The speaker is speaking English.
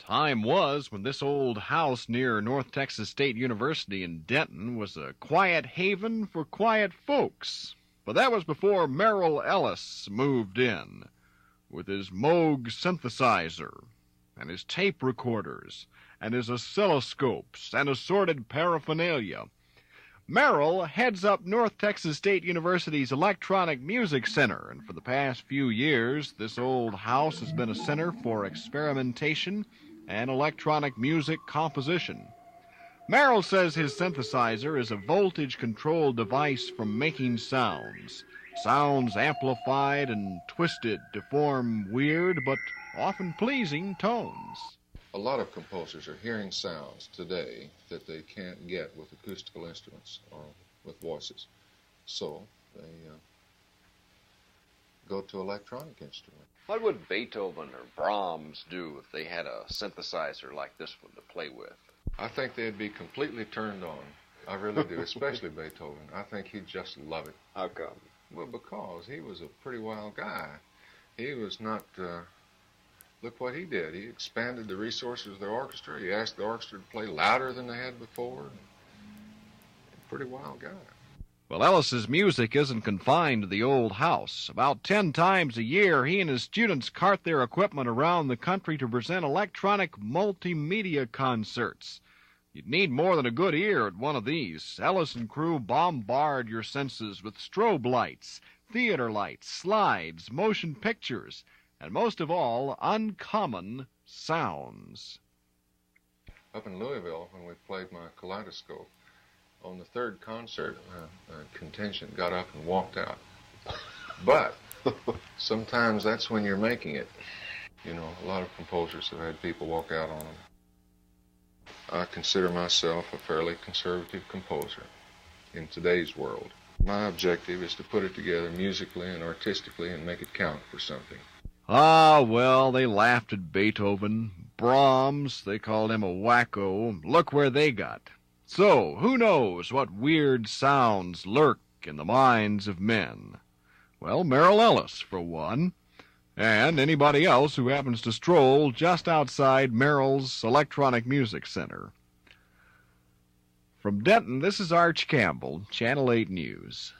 Time was when this old house near North Texas State University in Denton was a quiet haven for quiet folks. But that was before Merrill Ellis moved in with his Moog synthesizer and his tape recorders and his oscilloscopes and assorted paraphernalia. Merrill heads up North Texas State University's Electronic Music Center, and for the past few years, this old house has been a center for experimentation and electronic music composition. Merrill says his synthesizer is a voltage-controlled device for making sounds amplified and twisted to form weird but often pleasing tones. A lot of composers are hearing sounds today that they can't get with acoustical instruments or with voices. So they go to electronic instruments. What would Beethoven or Brahms do if they had a synthesizer like this one to play with? I think they'd be completely turned on. I really do, especially Beethoven. I think he'd just love it. How come? Well, because he was a pretty wild guy. He was not... Look what he did. He expanded the resources of the orchestra. He asked the orchestra to play louder than they had before. Pretty wild guy. Well, Ellis's music isn't confined to the old house. About 10 times a year, he and his students cart their equipment around the country to present electronic multimedia concerts. You'd need more than a good ear at one of these. Ellis and crew bombard your senses with strobe lights, theater lights, slides, motion pictures, and most of all, uncommon sounds. Up in Louisville, when we played my kaleidoscope, on the third concert, a contingent got up and walked out. But sometimes that's when you're making it. You know, a lot of composers have had people walk out on them. I consider myself a fairly conservative composer in today's world. My objective is to put it together musically and artistically and make it count for something. Ah, well, they laughed at Beethoven. Brahms, they called him a wacko. Look where they got. So, who knows what weird sounds lurk in the minds of men? Well, Merrill Ellis, for one, and anybody else who happens to stroll just outside Merrill's Electronic Music Center. From Denton, this is Arch Campbell, Channel 8 News.